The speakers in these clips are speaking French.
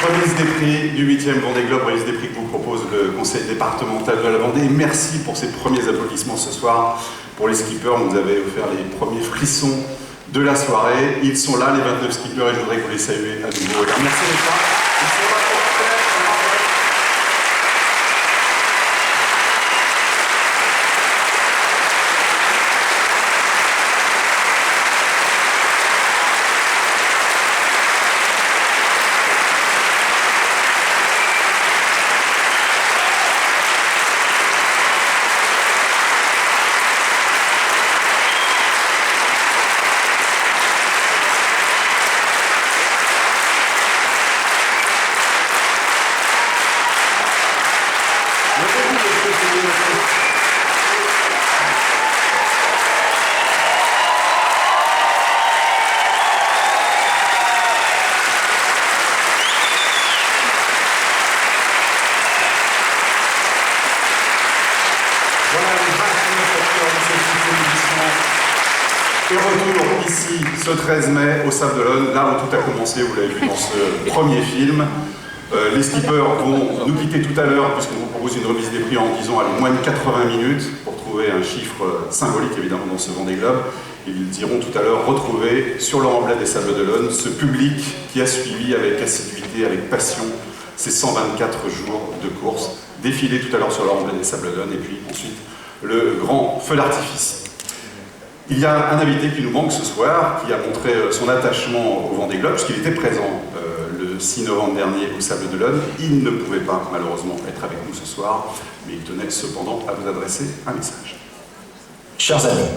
remise des prix du 8e Vendée Globe, remise des prix que vous propose le conseil départemental de la Vendée. Merci pour ces premiers applaudissements ce soir. Pour les skippers, vous avez offert les premiers frissons de la soirée. Ils sont là, les 29 skippers, et je voudrais que vous les saluiez à nouveau. Alors, merci d'être là. Et retour ici ce 13 mai au Sable d'Olonne, là où tout a commencé, vous l'avez vu dans ce premier film. Les skippers vont nous quitter tout à l'heure puisqu'on vous propose une remise des prix en disons allez, moins de 80 minutes pour trouver un chiffre symbolique évidemment dans ce Vendée Globe. Ils iront tout à l'heure retrouver sur leur emblème des Sables d'Olonne ce public qui a suivi avec assiduité, avec passion ces 124 jours de course, défilé tout à l'heure sur leur emblème des Sables d'Olonne et puis ensuite le grand feu d'artifice. Il y a un invité qui nous manque ce soir, qui a montré son attachement au Vendée Globe, puisqu'il était présent le 6 novembre dernier au Sable d'Olonne. Il ne pouvait pas, malheureusement, être avec nous ce soir, mais il tenait cependant à vous adresser un message. Chers amis,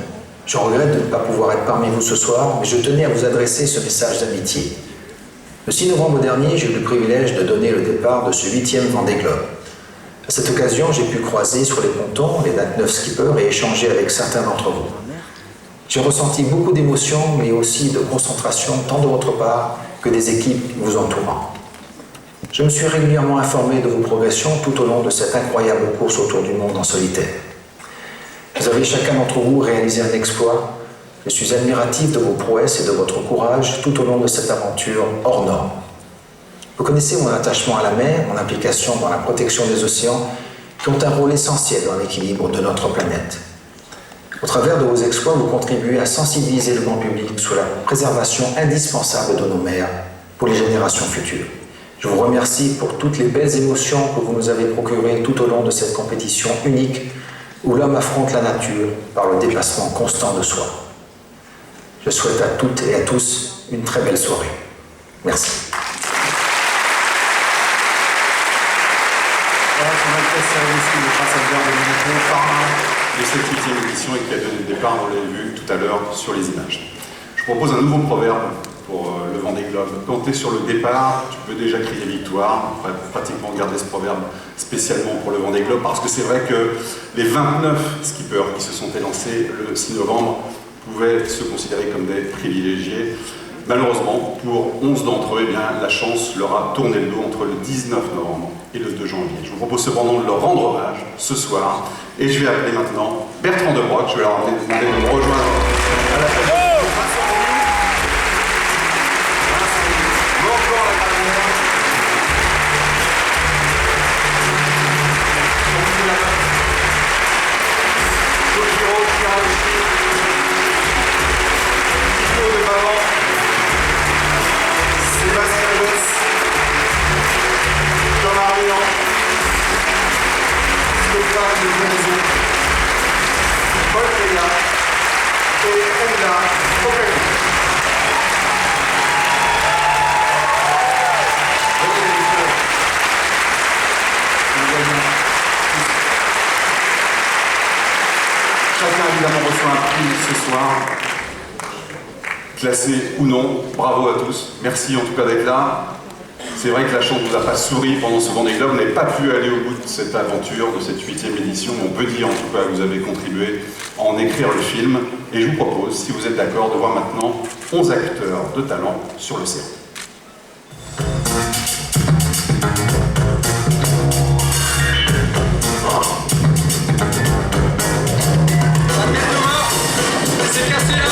je regrette de ne pas pouvoir être parmi vous ce soir, mais je tenais à vous adresser ce message d'amitié. Le 6 novembre dernier, j'ai eu le privilège de donner le départ de ce 8e Vendée Globe. À cette occasion, j'ai pu croiser sur les pontons les 29 skippers et échanger avec certains d'entre vous. J'ai ressenti beaucoup d'émotions, mais aussi de concentration, tant de votre part que des équipes vous entourant. Je me suis régulièrement informé de vos progressions tout au long de cette incroyable course autour du monde en solitaire. Vous avez chacun d'entre vous réalisé un exploit. Je suis admiratif de vos prouesses et de votre courage tout au long de cette aventure hors norme. Vous connaissez mon attachement à la mer, mon implication dans la protection des océans, qui ont un rôle essentiel dans l'équilibre de notre planète. Au travers de vos exploits, vous contribuez à sensibiliser le grand public sur la préservation indispensable de nos mers pour les générations futures. Je vous remercie pour toutes les belles émotions que vous nous avez procurées tout au long de cette compétition unique où l'homme affronte la nature par le dépassement constant de soi. Je souhaite à toutes et à tous une très belle soirée. Merci. De cette 8e édition et qui a donné le départ, vous l'avez vu tout à l'heure sur les images. Je propose un nouveau proverbe pour le Vendée Globe. Quand tu es sur le départ, tu peux déjà crier victoire. On pourrait pratiquement garder ce proverbe spécialement pour le Vendée Globe parce que c'est vrai que les 29 skippers qui se sont élancés le 6 novembre pouvaient se considérer comme des privilégiés. Malheureusement, pour 11 d'entre eux, eh bien, la chance leur a tourné le dos entre le 19 novembre et le 2 janvier. Je vous propose cependant de leur rendre hommage ce soir. Et je vais appeler maintenant Bertrand de Broc. Je vais leur demander de me rejoindre à la fête. Chacun évidemment reçoit un prix ce soir, classé ou non. Bravo à tous. Merci en tout cas d'être là. C'est vrai que la chance ne vous a pas souri pendant ce Vendée Globe. Vous n'avez pas pu aller au bout de cette aventure, de cette 8e édition. On peut dire en tout cas que vous avez contribué à en écrire le film. Et je vous propose, si vous êtes d'accord, de voir maintenant 11 acteurs de talent sur le sérum. C'est cassé là.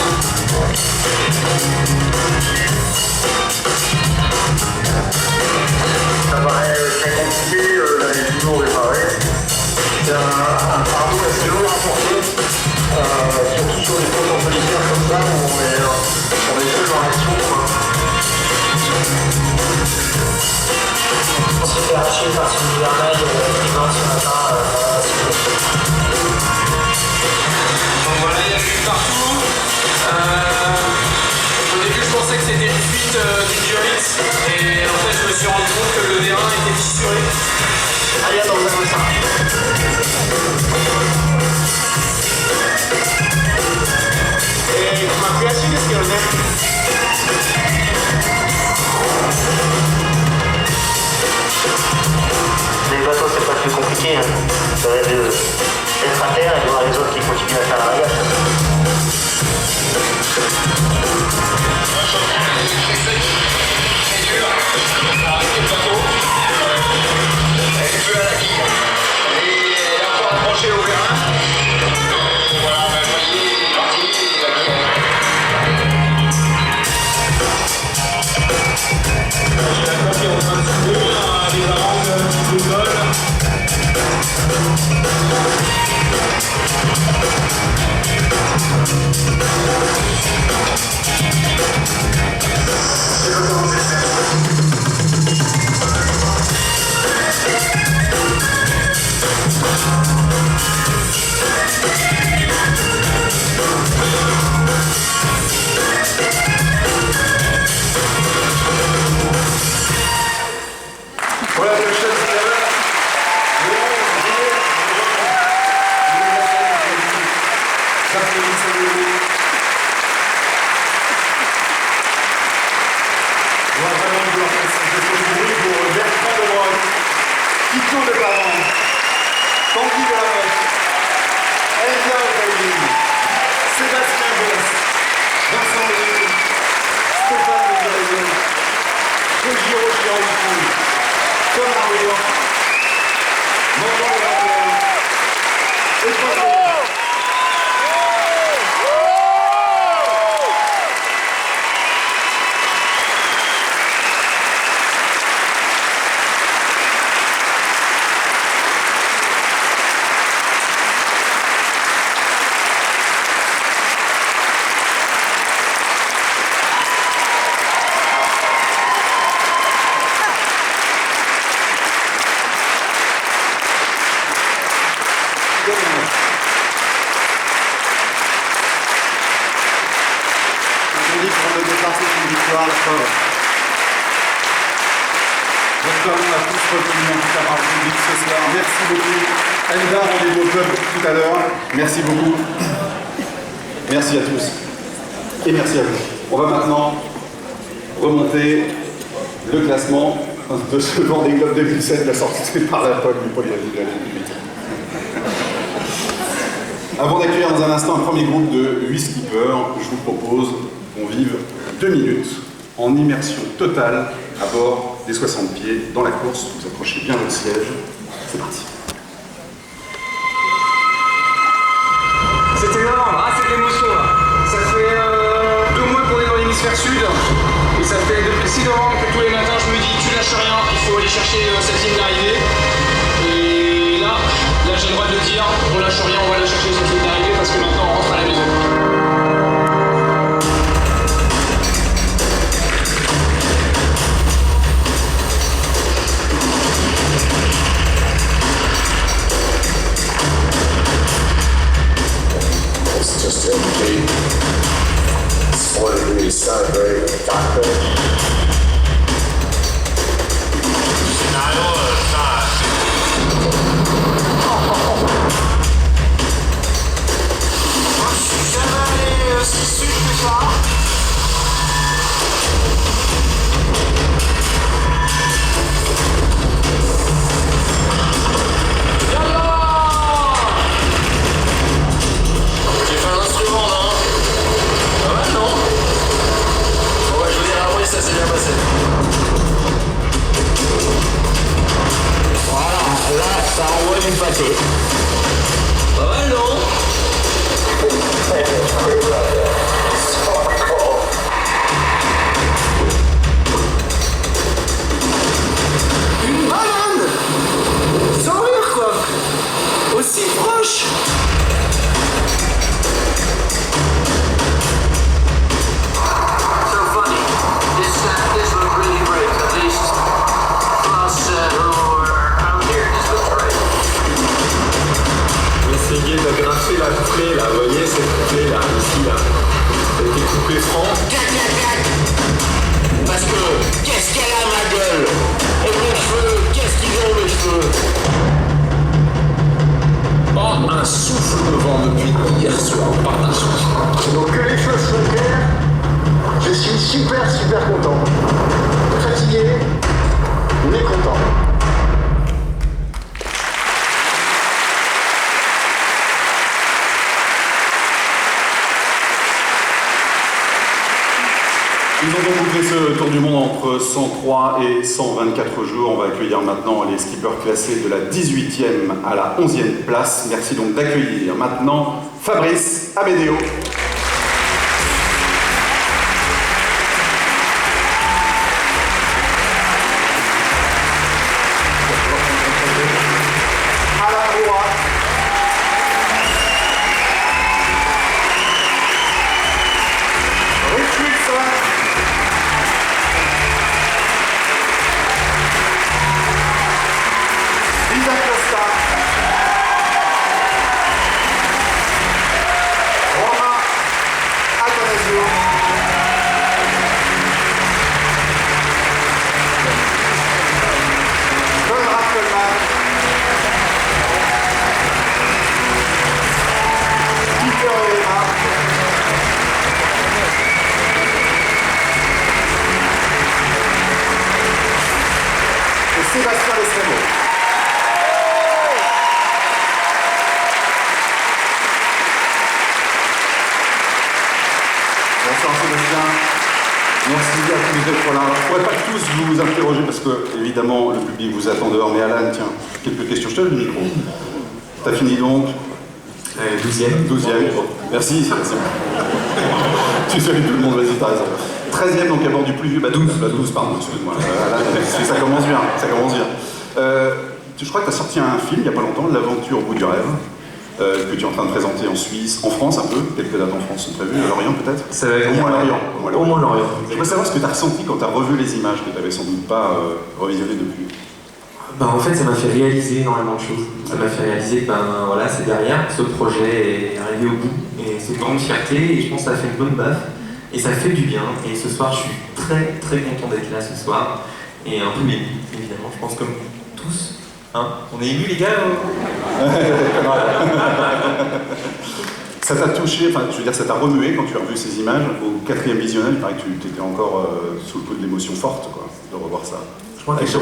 très compliqué d'aller toujours réparer. C'est un fardeau assez lourd à porter, surtout sur des potes en solitaire comme ça où on est seul dans l'action. On s'est fait arracher par ce gouvernail dimanche ce matin. Donc voilà, il y a eu partout. Au début, je pensais que c'était une fuite d'une violette et en fait, je me suis rendu compte que le vérin était fissuré. Allez, attends, on va faire ça. Et ma création, qu'est-ce qu'il y en a? Les bateaux, c'est pas plus compliqué. Hein. Ça va d'être à terre et de voir les autres qui continuent à faire la ragage. Voilà, le chef Tito de Parent, Tanguy de la Motte, Elsa Okaïne, Sébastien Boss, Vincent Lévy, Stéphane de Guérézon, Kojiro Shiraoku, Tom Arroyo, Morgan de Raphaël, et Paul. J'espère qu'on a tous retenu en tout cas par le public ce soir. Merci beaucoup. Elda, rendez-vous au club tout à l'heure. Merci beaucoup. Merci à tous. Et merci à vous. On va maintenant remonter le classement de ce Vendée Globe 2007, la sortie par la Paul du Polyvalent de l'année 2008. Avant d'accueillir dans un instant un premier groupe de 8 skippers, je vous propose qu'on vive 2 minutes en immersion totale à bord des 60 pieds dans la course. Vous accrochez bien votre siège. C'est parti. C'est énorme, c'est de l'émotion là. Ça fait 2 mois qu'on est dans l'hémisphère sud et ça fait depuis le 6 novembre que tous les matins je me dis tu lâches rien, il faut aller chercher cette ligne d'arrivée. Et là j'ai le droit de le dire, on lâche rien, on va aller chercher cette ligne d'arrivée parce que maintenant on rentre à la maison. Just empty. Spoiler celebrate the cockpit. J'ai fait un instrument là. Pas mal non? Ouais, je vous dirai après, ça s'est bien passé. Voilà, là, ça envoie du pâté. Pas mal non? Une banane! la plaie là, vous voyez cette plaie là, ici là, elle a été coupée franc. Parce que qu'est-ce qu'elle a ma gueule? Et mes cheveux, qu'est-ce qu'ils ont mes cheveux? Oh, un souffle de vent depuis hier soir, pas un souffle. Donc que les choses soient claires, je suis super content. Fatigué, mais content. Ils ont donc bouclé ce tour du monde entre 103 et 124 jours. On va accueillir maintenant les skippers classés de la 18e à la 11e place. Merci donc d'accueillir maintenant Fabrice Abédéo. Alain Roy. Rich Wilson. Lisa Costa, Romain Atanasio, Conrad Coleman, Peter Elena, et Sébastien Lestremo. Bonsoir Sébastien, merci à tous les deux pour là. Je ne pourrais pas tous vous interroger parce que évidemment le public vous attend dehors, mais Alan, tiens, quelques questions, je te donne le micro. T'as fini donc 12e. 12e, merci Sébastien. Tu salues tout le monde, vas-y, t'as raison. 13e, donc à bord du plus vieux bateau. 12, pardon, excuse-moi. Ça commence bien, ça commence bien. Je crois que tu as sorti un film il n'y a pas longtemps, L'aventure au bout du rêve. Que tu es en train de présenter en Suisse, en France un peu, quelques dates en France sont prévues, à Lorient peut-être? Ça va Au venir moins à Lorient. Au moins Lorient. Je voudrais savoir ce que tu as ressenti quand tu as revu les images que tu n'avais sans doute pas revisionnées depuis. Ben, en fait, ça m'a fait réaliser énormément de choses. Ça m'a fait réaliser que voilà, c'est derrière, ce projet est arrivé au bout, et c'est une grande fierté, et je pense que ça fait une bonne baffe, et ça fait du bien. Et ce soir, je suis très content d'être là ce soir, et un peu ému, évidemment, je pense comme tous. Hein, on est émus les gars Ça t'a touché, enfin je veux dire ça t'a remué quand tu as revu ces images au 4e visionnage, il paraît que tu étais encore sous le coup de l'émotion forte quoi, de revoir ça. Je crois qu'à chaque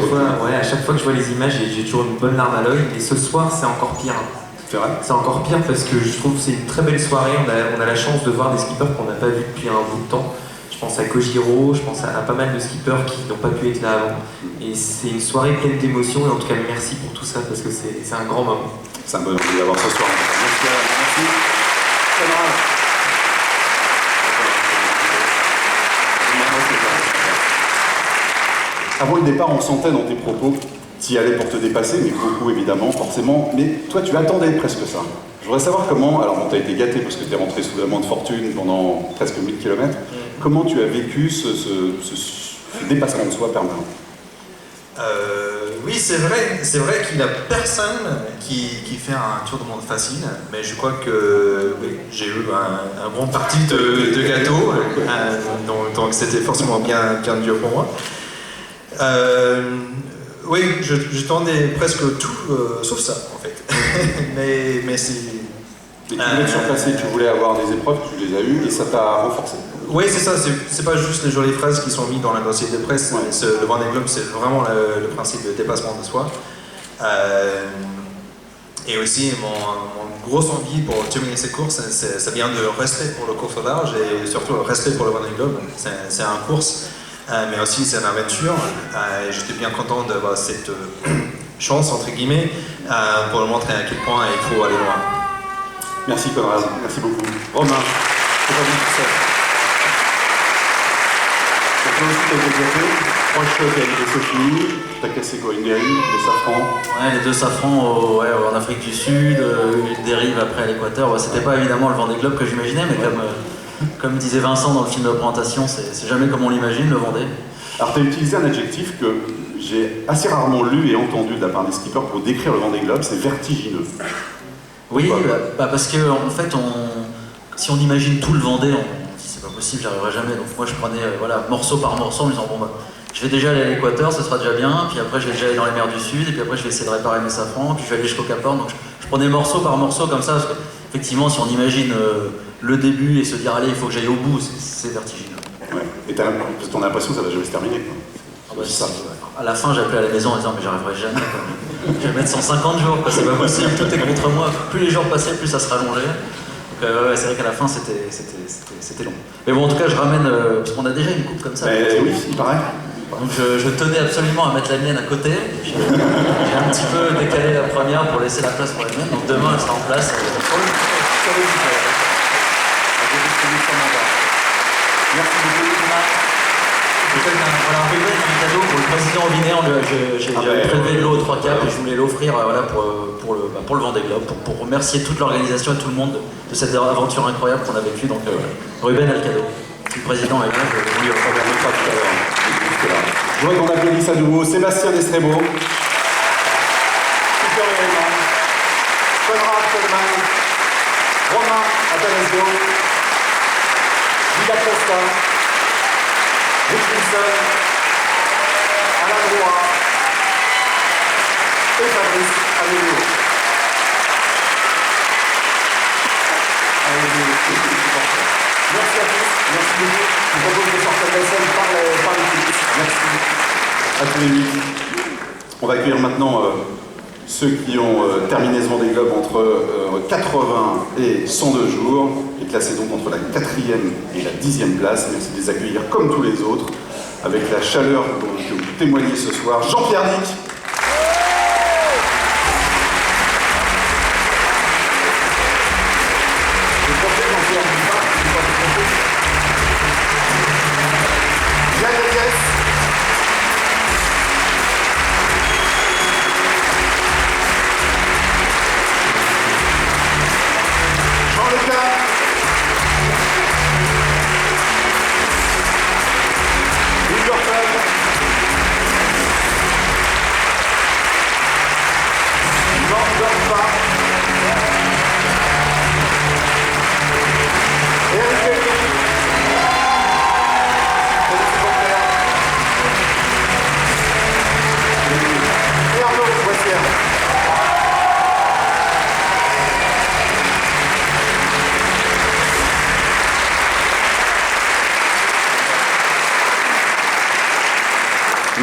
fois que je vois les images, j'ai toujours une bonne larme à l'œil, et ce soir c'est encore pire. C'est vrai? C'est encore pire parce que je trouve que c'est une très belle soirée, on a la chance de voir des skippers qu'on n'a pas vus depuis un bout de temps. Je pense à Kojiro, je pense à pas mal de skippers qui n'ont pas pu être là avant. Et c'est une soirée pleine d'émotions, et en tout cas merci pour tout ça parce que c'est un grand moment. C'est un bonheur de l'avoir ce soir. Merci. Avant le départ, on sentait dans tes propos, tu y allais pour te dépasser, mais beaucoup évidemment, forcément. Mais toi, tu attendais presque ça. Je voudrais savoir comment, alors bon, tu as été gâté parce que tu es rentré sous la main de fortune pendant presque 1000 km. Comment tu as vécu ce dépassement de soi permanent? Oui, c'est vrai qu'il n'y a personne qui fait un tour du monde facile, mais je crois que oui, j'ai eu un bon parti de gâteau, donc c'était forcément bien dur pour moi. Oui, je tendais presque tout, sauf ça en fait. mais c'est... Et tu voulais te surpasser, tu voulais avoir des épreuves, tu les as eues et ça t'a renforcé. Oui, c'est ça, c'est pas juste les jolies phrases qui sont mises dans le dossier de presse. Ouais. Le Vendée Globe, c'est vraiment le principe de dépassement de soi. Et aussi, mon grosse envie pour terminer ces courses, ça vient de respect pour le course au large et surtout le respect pour le Vendée Globe. C'est une course, mais aussi c'est une aventure. Et j'étais bien content d'avoir cette chance, entre guillemets, pour montrer à quel point il faut aller loin. Merci Conrad, merci beaucoup. Romain, c'est pas tout seul. Toi aussi t'as été gâté, 3 chocs avec des Sophie, t'as cassé quoi, une dérive, des safrans? Ouais, les 2 safrans en Afrique du Sud, une dérive après à l'équateur. C'était pas évidemment le Vendée Globe que j'imaginais, mais comme disait Vincent dans le film de présentation, c'est jamais comme on l'imagine le Vendée. Alors t'as utilisé un adjectif que j'ai assez rarement lu et entendu de la part des skippers pour décrire le Vendée Globe, c'est vertigineux. Oui, parce que en fait, si on imagine tout le Vendée, c'est pas possible, j'y arriverai jamais. Donc moi je prenais morceau par morceau en me disant bon je vais déjà aller à l'équateur, ce sera déjà bien, puis après je vais déjà aller dans les mers du Sud, et puis après je vais essayer de réparer mes safrans, puis je vais aller jusqu'au Cap Horn. Donc je prenais morceau par morceau comme ça, parce que effectivement si on imagine le début et se dire allez il faut que j'aille au bout, c'est vertigineux. Ouais. Et t'as l'impression que ça va jamais se terminer, quoi. Ça. À la fin j'appelais à la maison en disant mais j'arriverai jamais, je vais mettre 150 jours, quoi, c'est pas possible, tout est contre moi, plus les jours passaient plus ça se rallongeait. Donc c'est vrai qu'à la fin c'était long. Mais bon en tout cas je ramène, parce qu'on a déjà une coupe comme ça. Oui, il paraît. Donc je tenais absolument à mettre la mienne à côté, j'ai un petit peu décalé la première pour laisser la place pour la mienne, donc demain elle sera en place. Merci beaucoup. Peut-être un cadeau pour le président Robinet, j'ai prélevé de l'eau aux 3 quarts et je voulais l'offrir pour le Vendée Globe, pour remercier toute l'organisation et tout le monde de cette aventure incroyable qu'on a vécue. Donc Ruben a le cadeau. Le président est là, je vais lui remercier tout à l'heure. Je voudrais qu'on applaudisse à nouveau Sébastien Destrebo, Super Élément, Conrad Feldman, Romain Atanasio, Vida Costa, Rich Wilson, Alain Roy et Fabrice Amelio. Merci à tous, merci beaucoup. Je vous propose de sortir de la scène par les coulisses. Merci à tous les 8. On va accueillir maintenant ceux qui ont terminé ce Vendée Globe entre 80 et 102 jours, et classés donc entre la 4e et la 10e place. Merci de les accueillir comme tous les autres, avec la chaleur que vous témoignez ce soir. Jean-Pierre Nic.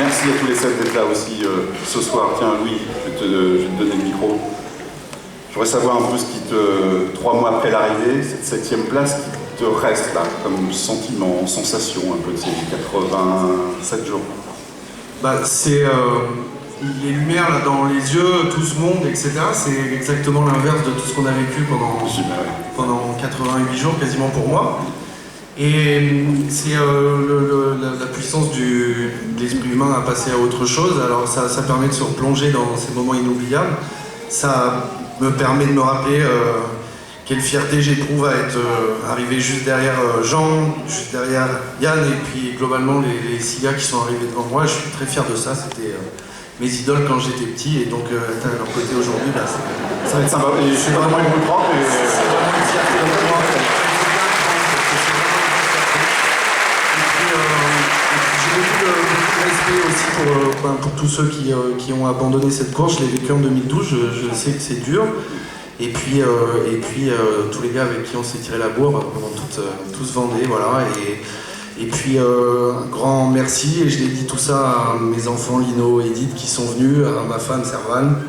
Merci à tous les 7 d'être là aussi ce soir. Tiens, Louis, je vais te donner le micro. Je voudrais savoir un peu ce qui 3 mois après l'arrivée, cette 7e place, qui te reste là, comme sentiment, sensation un peu de ces 87 jours. C'est les lumières là, dans les yeux, tout ce monde, etc. C'est exactement l'inverse de tout ce qu'on a vécu pendant 88 jours, quasiment pour moi. Et c'est la puissance de l'esprit humain à passer à autre chose. Alors ça permet de se replonger dans ces moments inoubliables. Ça me permet de me rappeler quelle fierté j'éprouve à être arrivé juste derrière Jean, juste derrière Yann, et puis globalement les 6 gars qui sont arrivés devant moi. Je suis très fier de ça. C'était mes idoles quand j'étais petit, et donc être à leur côté aujourd'hui, ça va être sympa. Et je suis vraiment une propre. C'est vraiment une fierté de moi. J'ai beaucoup de respect aussi pour tous ceux qui ont abandonné cette course. Je l'ai vécu en 2012, je sais que c'est dur. Et puis tous les gars avec qui on s'est tiré la bourre pendant tout ce Vendée, voilà. Et puis un grand merci, et je l'ai dit tout ça à mes enfants Lino et Edith qui sont venus, à ma femme Servane,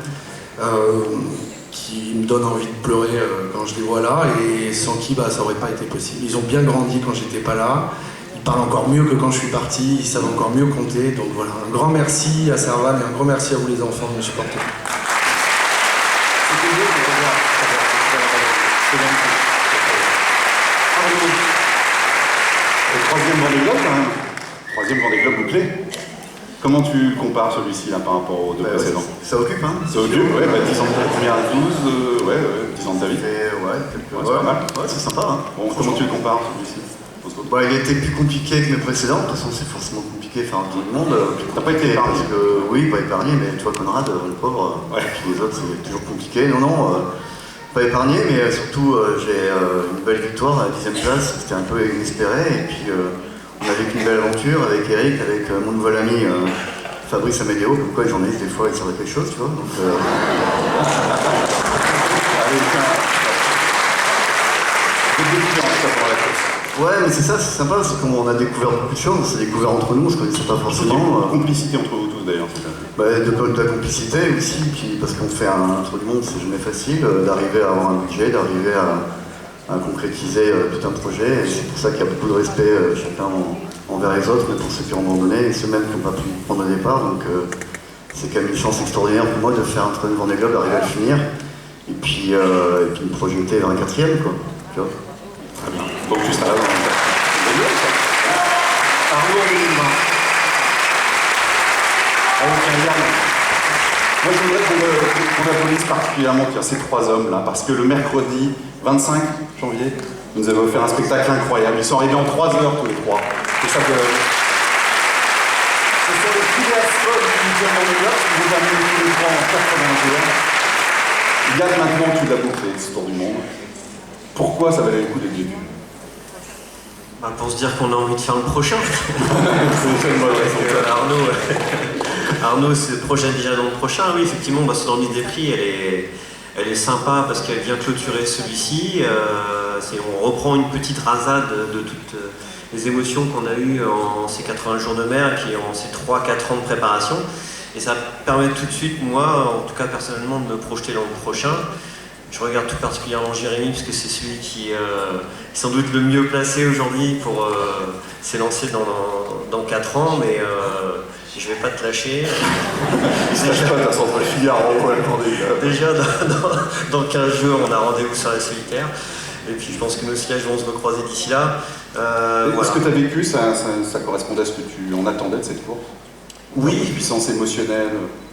qui me donne envie de pleurer quand je les vois là, et sans qui ça aurait pas été possible. Ils ont bien grandi quand j'étais pas là. Ils parlent encore mieux que quand je suis parti, ils savent encore mieux compter. Donc voilà, un grand merci à Servan et un grand merci à vous les enfants de me supporter. C'était beau de revoir. Le 3e Vendée Globe quand même. 3e Vendée Globe bouclé. Comment tu compares celui-ci là par rapport aux 2 précédents? Ça occupe, hein? Ça occupe, ouais, 10 ans de ta première 12, 10 ans de ta vie. C'est pas mal. Ouais, c'est sympa, hein? Bon, comment tu le compares celui-ci? Il était plus compliqué que mes précédents, de toute façon c'est forcément compliqué faire tout le monde. T'as pas été épargné? Oui, pas épargné, mais tu vois Conrad, le pauvre, puis les autres c'est toujours compliqué. Non, pas épargné, mais surtout j'ai une belle victoire à la 10e place, c'était un peu inespéré, et puis on a vécu une belle aventure avec Eric, avec mon nouvel ami Fabrice Amédéo, comme quoi les journalistes des fois ils servent quelque chose, tu vois. Donc, ouais, mais c'est ça, c'est sympa, parce qu'on a découvert beaucoup de choses, on s'est découvert entre nous, on se connaissait pas forcément. Complicité entre vous tous d'ailleurs, c'est ça. De la complicité aussi, puis parce qu'on fait un tour du monde, c'est jamais facile, d'arriver à avoir un budget, d'arriver à concrétiser tout un projet, et c'est pour ça qu'il y a beaucoup de respect chacun envers les autres, mais pour ceux qui ont abandonné, et ceux même qui n'ont pas pu prendre au départ, donc c'est quand même une chance extraordinaire pour moi de faire un train de Vendée Globe, d'arriver à le finir, et puis me projeter vers un 4e, quoi, tu vois. Très bien. Donc juste à la fin. Arnaud en 2020. Moi je voudrais qu'on applaudisse particulièrement ces 3 hommes là, parce que le mercredi 25 janvier, vous nous avez offert un spectacle incroyable. Ils sont arrivés en 3 heures tous les 3. C'est ça que... Ce sont les fidèles folles du 8e Vendée Globe qui vous amènent tous les 3 en 81. Yann, maintenant tu l'as bouclé, ce tour du monde. Pourquoi ça valait le coup d'être vécu? Pour se dire qu'on a envie de faire le prochain. Arnaud se projette déjà dans le prochain. Oui, effectivement, cette remise des prix, elle est sympa parce qu'elle vient clôturer celui-ci. On reprend une petite rasade de toutes les émotions qu'on a eues en ces 80 jours de mer et puis en ces 3-4 ans de préparation. Et ça permet tout de suite, moi, en tout cas personnellement, de me projeter dans le prochain. Je regarde tout particulièrement Jérémy, parce que c'est celui qui est sans doute le mieux placé aujourd'hui pour s'élancer dans 4 ans, mais je vais pas te lâcher. Déjà, dans 15 jours, on a rendez-vous sur la solitaire, et puis je pense que nos sièges vont se recroiser d'ici là. Est-ce que tu as vécu, ça correspondait à ce que tu en attendais de cette course? Oui. Une puissance émotionnelle.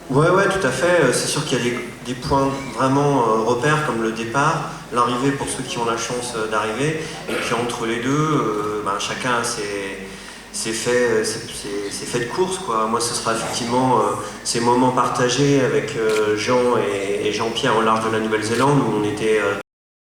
Ouais, tout à fait. C'est sûr qu'il y a des points vraiment repères comme le départ, l'arrivée pour ceux qui ont la chance d'arriver, et puis entre les deux, chacun a ses faits de course, quoi. Moi, ce sera effectivement ces moments partagés avec Jean et Jean-Pierre au large de la Nouvelle-Zélande où on était